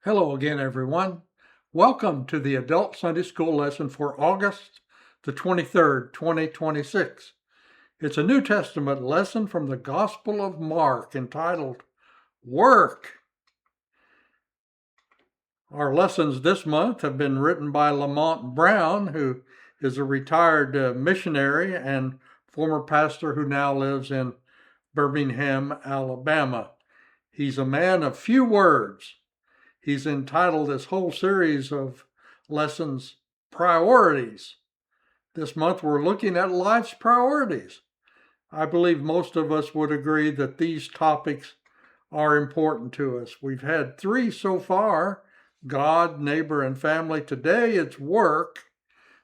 Hello again, everyone. Welcome to the Adult Sunday School lesson for August the 23rd, 2026. It's a New Testament lesson from the Gospel of Mark entitled Work. Our lessons this month have been written by Lamont Brown, who is a retired missionary and former pastor who now lives in Birmingham, Alabama. He's a man of few words. He's entitled this whole series of lessons, Priorities. This month we're looking at life's priorities. I believe most of us would agree that these topics are important to us. We've had three so far: God, neighbor, and family. Today it's work.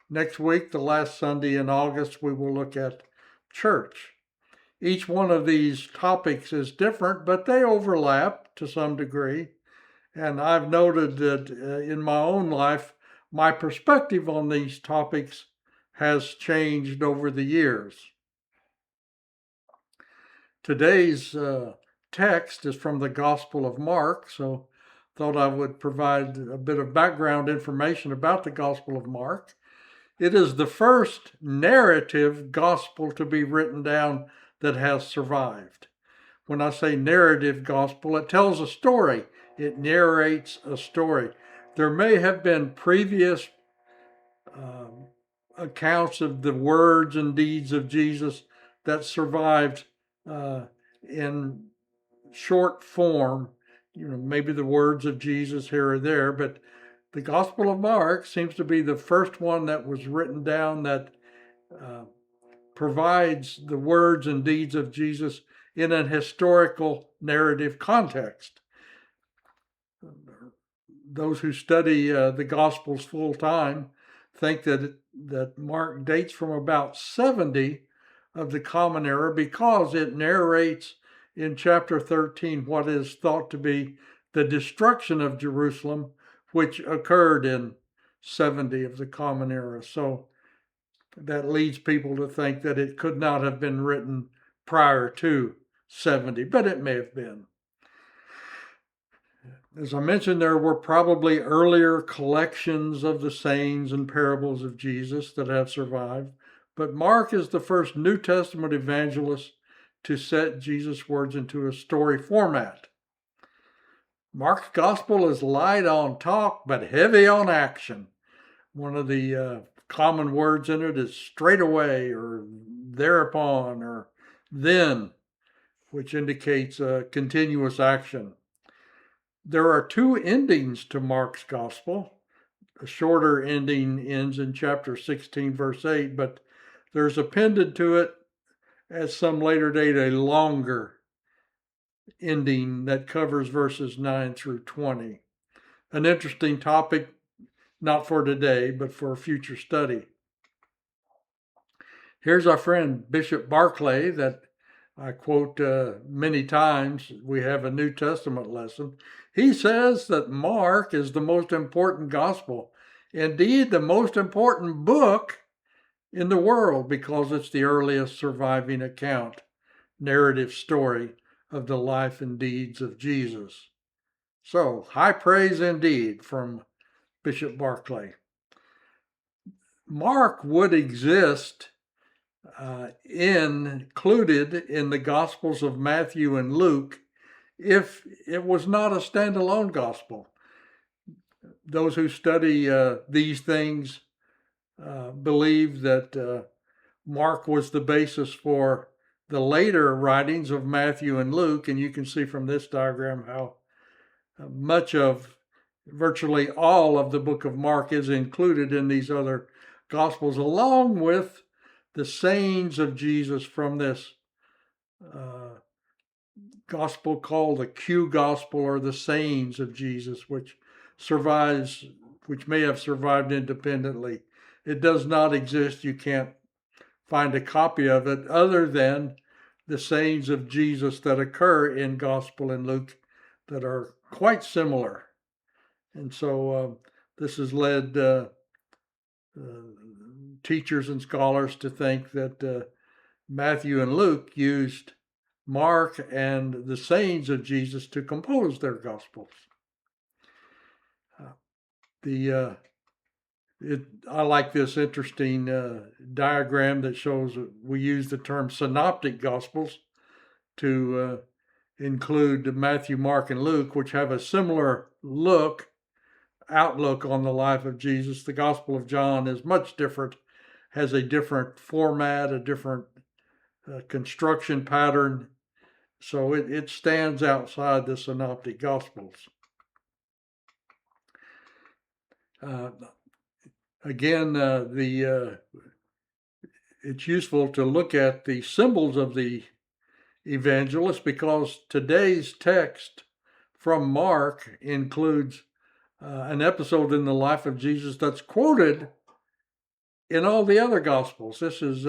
Next week, the last Sunday in August, we will look at church. Each one of these topics is different, but they overlap to some degree. And I've noted that in my own life, my perspective on these topics has changed over the years. Today's text is from the Gospel of Mark, so thought I would provide a bit of background information about the Gospel of Mark. It is the first narrative gospel to be written down that has survived. When I say narrative gospel, it tells a story. It narrates a story. There may have been previous accounts of the words and deeds of Jesus that survived in short form, maybe the words of Jesus here or there, but the Gospel of Mark seems to be the first one that was written down that provides the words and deeds of Jesus in an historical narrative context. Those who study the Gospels full time think that Mark dates from about 70 of the Common Era because it narrates in chapter 13 what is thought to be the destruction of Jerusalem, which occurred in 70 of the Common Era. So that leads people to think that it could not have been written prior to 70, but it may have been. As I mentioned, there were probably earlier collections of the sayings and parables of Jesus that have survived, but Mark is the first New Testament evangelist to set Jesus' words into a story format. Mark's gospel is light on talk, but heavy on action. One of the common words in it is straight away, or thereupon, or then, which indicates continuous action. There are two endings to Mark's gospel. A shorter ending ends in chapter 16, verse 8, but there's appended to it at some later date a longer ending that covers verses 9 through 20. An interesting topic, not for today, but for future study. Here's our friend Bishop Barclay that I quote many times. We have a New Testament lesson. He says that Mark is the most important gospel, indeed the most important book in the world, because it's the earliest surviving account, narrative story of the life and deeds of Jesus. So, high praise indeed from Bishop Barclay. Mark would exist included in the Gospels of Matthew and Luke if it was not a standalone gospel. Those who study these things believe that Mark was the basis for the later writings of Matthew and Luke, and you can see from this diagram how much of, virtually all of the book of Mark is included in these other gospels, along with the sayings of Jesus from this gospel called the Q gospel, or the sayings of Jesus, which may have survived independently. It does not exist. You can't find a copy of it other than the sayings of Jesus that occur in Gospel and Luke that are quite similar. And so this has led teachers and scholars to think that Matthew and Luke used Mark and the sayings of Jesus to compose their Gospels. The I like this interesting diagram that shows we use the term synoptic gospels to include Matthew, Mark, and Luke, which have a similar outlook on the life of Jesus. The Gospel of John is much different, has a different format, a different construction pattern. So it stands outside the synoptic gospels. Again, it's useful to look at the symbols of the evangelists because today's text from Mark includes an episode in the life of Jesus that's quoted in all the other gospels. This is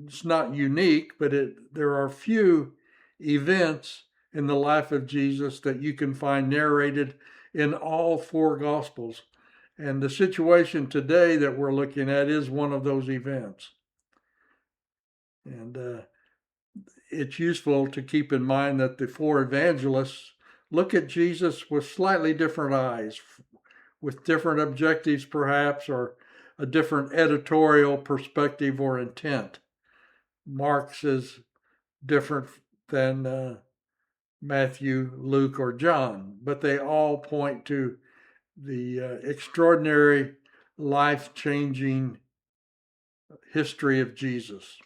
it's not unique, but there are few events in the life of Jesus that you can find narrated in all four gospels. And the situation today that we're looking at is one of those events. And it's useful to keep in mind that the four evangelists look at Jesus with slightly different eyes, with different objectives perhaps, or a different editorial perspective or intent. Mark's is different than Matthew, Luke, or John, but they all point to the extraordinary, life-changing history of Jesus.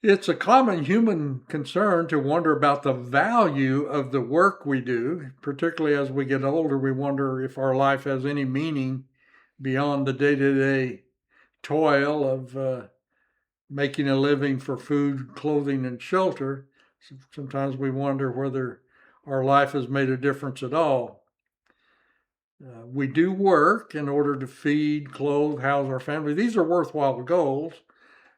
It's a common human concern to wonder about the value of the work we do, particularly as we get older. We wonder if our life has any meaning beyond the day-to-day toil of making a living for food, clothing, and shelter. Sometimes we wonder whether our life has made a difference at all. We do work in order to feed, clothe, house our family. These are worthwhile goals,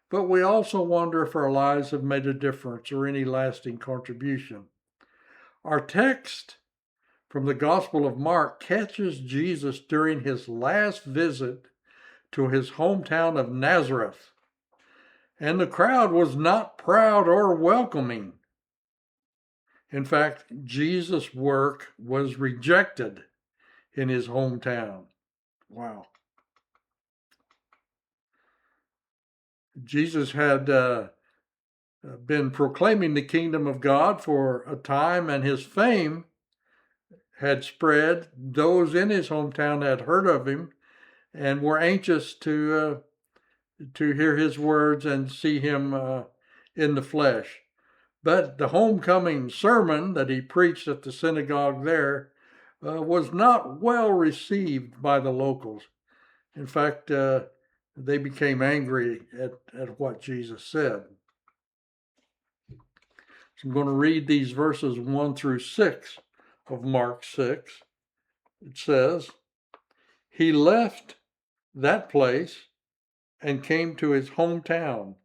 but we also wonder if our lives have made a difference or any lasting contribution. Our text from the Gospel of Mark catches Jesus during his last visit to his hometown of Nazareth. And the crowd was not proud or welcoming. In fact, Jesus' work was rejected in his hometown. Wow. Jesus had been proclaiming the kingdom of God for a time, and his fame had spread. Those in his hometown had heard of him and were anxious to hear his words and see him in the flesh. But the homecoming sermon that he preached at the synagogue there was not well received by the locals. In fact, they became angry at what Jesus said. So I'm going to read these verses 1 through 6 of Mark 6. It says, "He left that place and came to his hometown,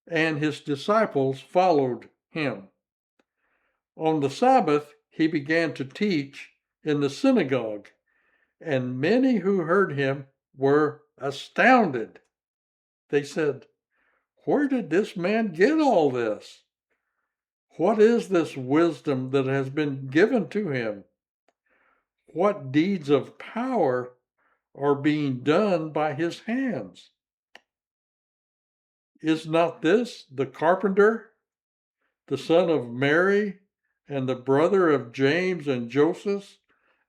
and his disciples followed him. On the Sabbath, he began to teach in the synagogue, and many who heard him were astounded. They said, 'Where did this man get all this? What is this wisdom that has been given to him? What deeds of power are being done by his hands? Is not this the carpenter, the son of Mary, and the brother of James and Joseph,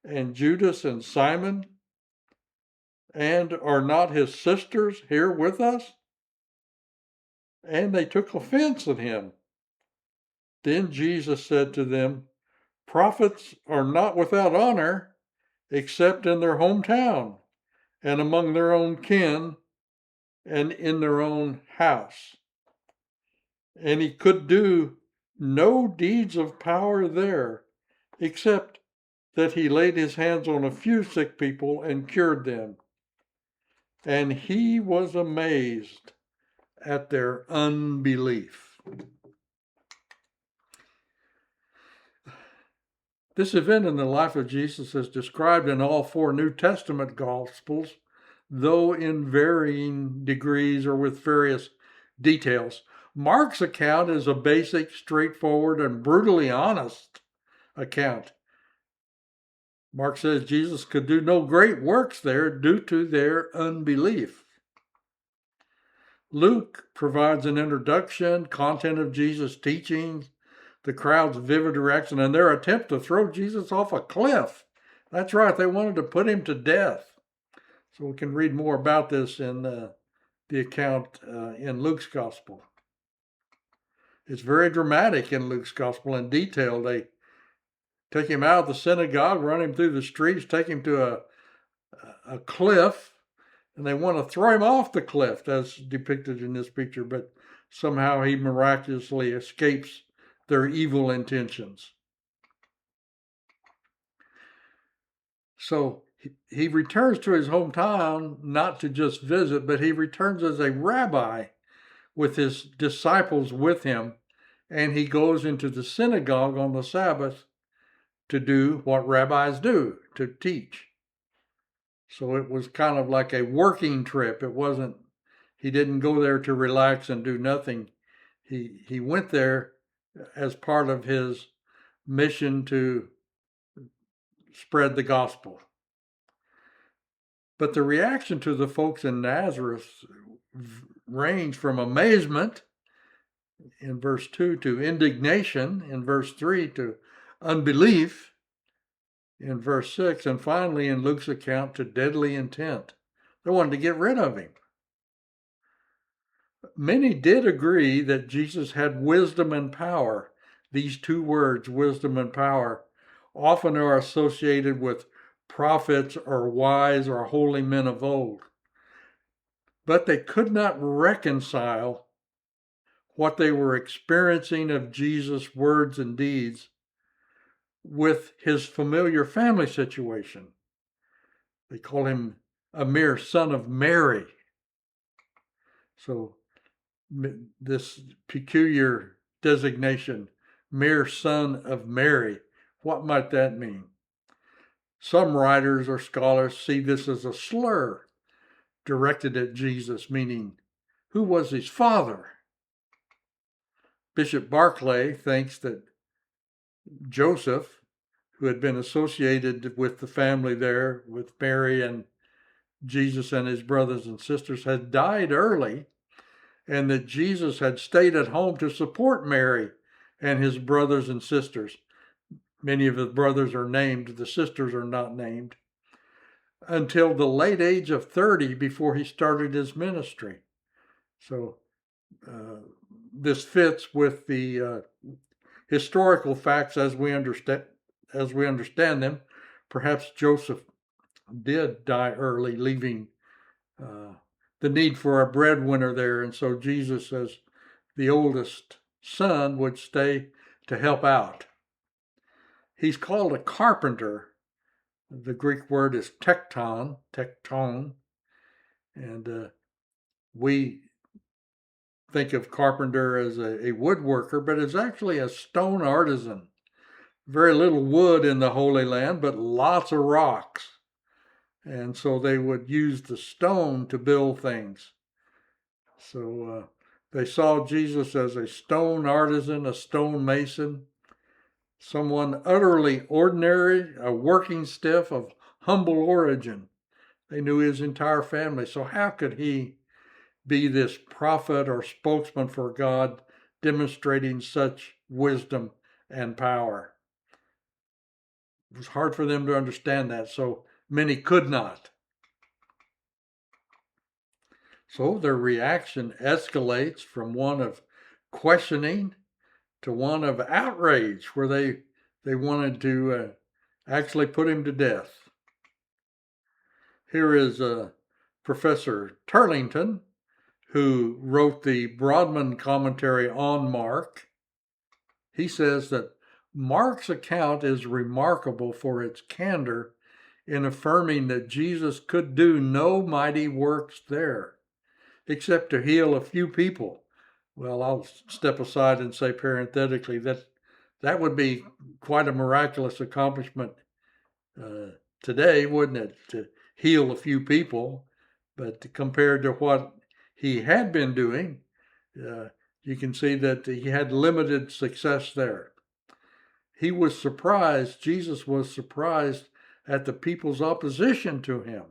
and Judas and Simon? And are not his sisters here with us?' And they took offense at him. Then Jesus said to them, 'Prophets are not without honor, except in their hometown, and among their own kin, and in their own house.' And he could do no deeds of power there, except that he laid his hands on a few sick people and cured them. And he was amazed at their unbelief." This event in the life of Jesus is described in all four New Testament Gospels, though in varying degrees or with various details. Mark's account is a basic, straightforward, and brutally honest account. Mark says Jesus could do no great works there due to their unbelief. Luke provides an introduction, content of Jesus' teachings, the crowd's vivid reaction, and their attempt to throw Jesus off a cliff. That's right, they wanted to put him to death. So we can read more about this in the account in Luke's gospel. It's very dramatic in Luke's gospel in detail. They take him out of the synagogue, run him through the streets, take him to a cliff, and they want to throw him off the cliff, as depicted in this picture, but somehow he miraculously escapes their evil intentions. So he returns to his hometown not to just visit, but he returns as a rabbi with his disciples with him, and he goes into the synagogue on the Sabbath to do what rabbis do, to teach. So it was kind of like a working trip. He didn't go there to relax and do nothing. He went there as part of his mission to spread the gospel. But the reaction to the folks in Nazareth ranged from amazement in verse 2 to indignation in verse 3 to unbelief in verse 6, and finally in Luke's account to deadly intent. They wanted to get rid of him. Many did agree that Jesus had wisdom and power. These two words, wisdom and power, often are associated with prophets or wise or holy men of old. But they could not reconcile what they were experiencing of Jesus' words and deeds with his familiar family situation. They call him a mere son of Mary. So this peculiar designation, mere son of Mary, what might that mean? Some writers or scholars see this as a slur directed at Jesus, meaning, who was his father? Bishop Barclay thinks that Joseph, who had been associated with the family there, with Mary and Jesus and his brothers and sisters, had died early, and that Jesus had stayed at home to support Mary and his brothers and sisters. Many of the brothers are named, the sisters are not named, until the late age of 30 before he started his ministry. So this fits with the historical facts as we understand them. Perhaps Joseph did die early, leaving the need for a breadwinner there, and so Jesus, as the oldest son, would stay to help out. He's called a carpenter. The Greek word is tekton, and we think of carpenter as a woodworker, but it's actually a stone artisan. Very little wood in the Holy Land, but lots of rocks. And so they would use the stone to build things. So they saw Jesus as a stone artisan, a stone mason, someone utterly ordinary, a working stiff of humble origin. They knew his entire family. So how could he be this prophet or spokesman for God, demonstrating such wisdom and power? It was hard for them to understand that, so many could not. So their reaction escalates from one of questioning to one of outrage, where they wanted to actually put him to death. Here is Professor Turlington, who wrote the Broadman commentary on Mark. He says that Mark's account is remarkable for its candor in affirming that Jesus could do no mighty works there, except to heal a few people. Well, I'll step aside and say parenthetically that would be quite a miraculous accomplishment today, wouldn't it, to heal a few people? But compared to what he had been doing, you can see that he had limited success there. He was surprised, Jesus was surprised at the people's opposition to him.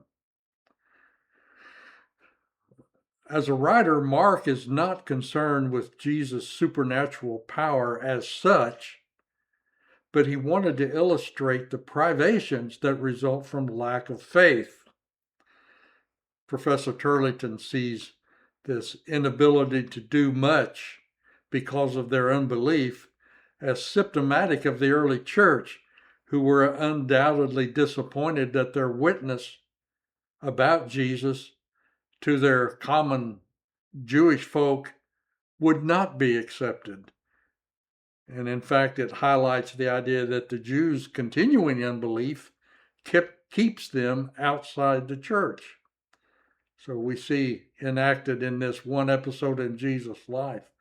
As a writer, Mark is not concerned with Jesus' supernatural power as such, but he wanted to illustrate the privations that result from lack of faith. Professor Turlington sees this inability to do much because of their unbelief as symptomatic of the early church, who were undoubtedly disappointed that their witness about Jesus to their common Jewish folk would not be accepted. And in fact, it highlights the idea that the Jews' continuing unbelief keeps them outside the church. So we see enacted in this one episode in Jesus' life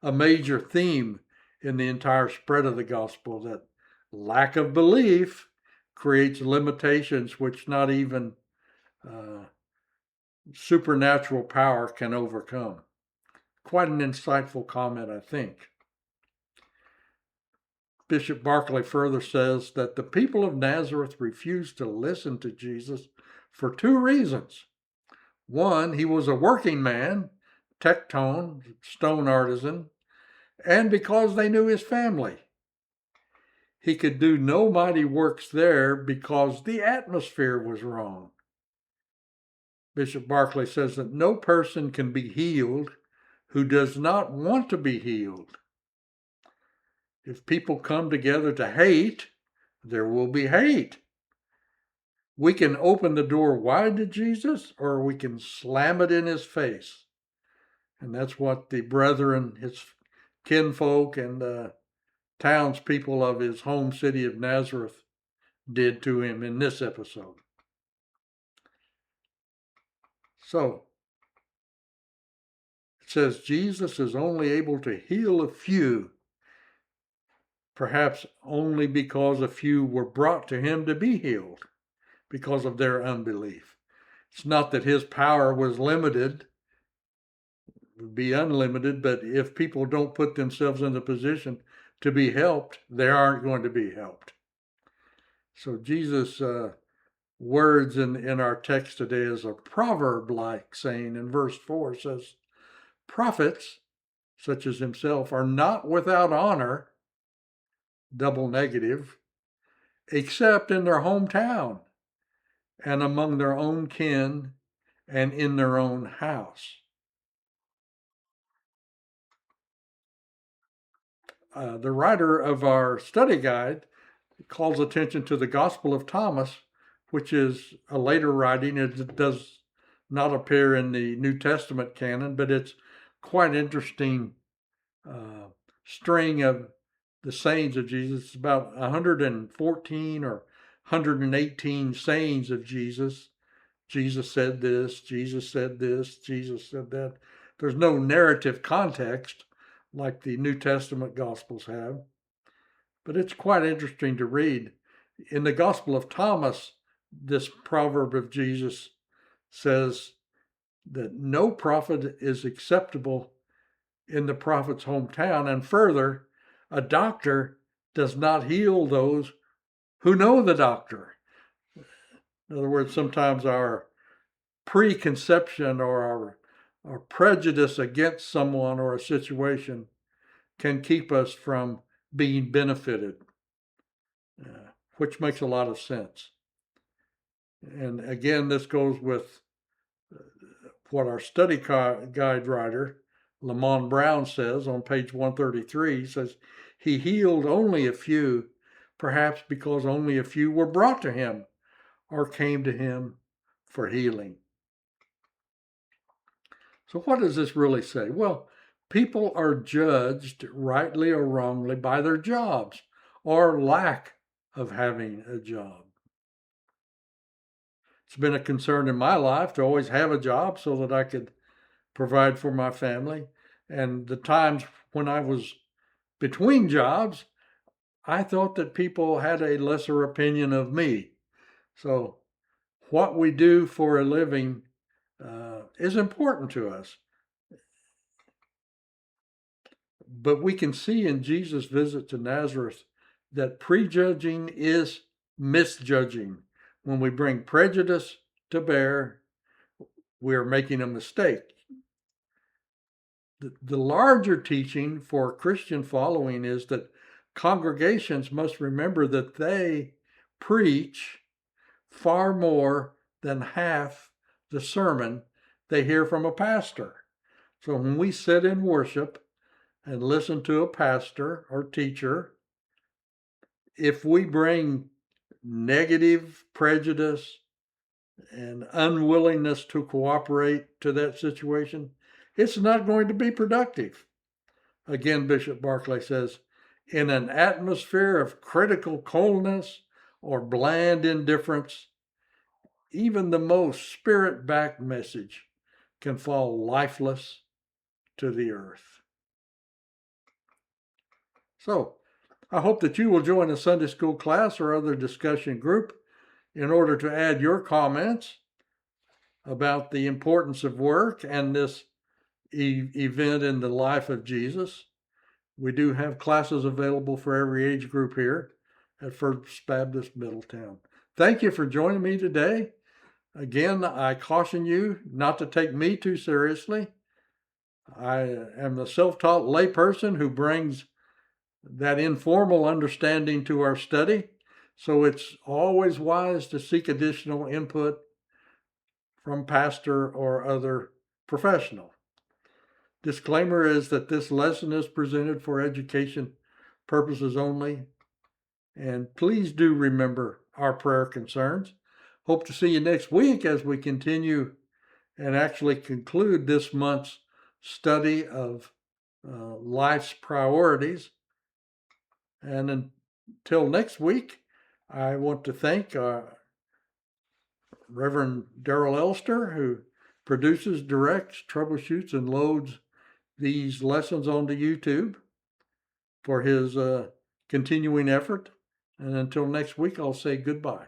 a major theme in the entire spread of the gospel, that lack of belief creates limitations which not even supernatural power can overcome. Quite an insightful comment, I think. Bishop Barclay further says that the people of Nazareth refused to listen to Jesus for two reasons. One, he was a working man, tecton, stone artisan, and because they knew his family. He could do no mighty works there because the atmosphere was wrong. Bishop Barclay says that no person can be healed who does not want to be healed. If people come together to hate, there will be hate. We can open the door wide to Jesus, or we can slam it in his face. And that's what the brethren, his kinfolk, and townspeople of his home city of Nazareth did to him in this episode. So, it says Jesus is only able to heal a few, perhaps only because a few were brought to him to be healed because of their unbelief. It's not that his power was limited, it would be unlimited, but if people don't put themselves in the position to be helped, they aren't going to be helped. So Jesus' words in our text today is a proverb-like saying in verse 4. It says, prophets, such as himself, are not without honor, double negative, except in their hometown and among their own kin and in their own house. The writer of our study guide calls attention to the Gospel of Thomas, which is a later writing. It does not appear in the New Testament canon, but it's quite interesting string of the sayings of Jesus. It's about 114 or 118 sayings of Jesus. Jesus said this, Jesus said this, Jesus said that. There's no narrative context like the New Testament Gospels have. But it's quite interesting to read. In the Gospel of Thomas, this proverb of Jesus says that no prophet is acceptable in the prophet's hometown. And further, a doctor does not heal those who know the doctor. In other words, sometimes our preconception or our prejudice against someone or a situation can keep us from being benefited, which makes a lot of sense. And again, this goes with what our study guide writer, Lamont Brown, says on page 133. He says, he healed only a few, perhaps because only a few were brought to him or came to him for healing. So what does this really say? Well, people are judged, rightly or wrongly, by their jobs or lack of having a job. It's been a concern in my life to always have a job so that I could provide for my family. And the times when I was between jobs, I thought that people had a lesser opinion of me. So what we do for a living is important to us. But we can see in Jesus' visit to Nazareth that prejudging is misjudging. When we bring prejudice to bear, we are making a mistake. The larger teaching for Christian following is that congregations must remember that they preach far more than half the sermon they hear from a pastor. So when we sit in worship and listen to a pastor or teacher, if we bring negative prejudice and unwillingness to cooperate to that situation, it's not going to be productive. Again, Bishop Barclay says, in an atmosphere of critical coldness or bland indifference, even the most spirit-backed message can fall lifeless to the earth. So, I hope that you will join a Sunday school class or other discussion group in order to add your comments about the importance of work and this event in the life of Jesus. We do have classes available for every age group here at First Baptist Middletown. Thank you for joining me today. Again, I caution you not to take me too seriously. I am a self-taught layperson who brings that informal understanding to our study, so it's always wise to seek additional input from pastor or other professional. Disclaimer is that this lesson is presented for education purposes only, and please do remember our prayer concerns. Hope to see you next week as we continue and actually conclude this month's study of life's priorities. And until next week, I want to thank Reverend Darrell Elster, who produces, directs, troubleshoots, and loads these lessons onto YouTube, for his continuing effort. And until next week, I'll say goodbye.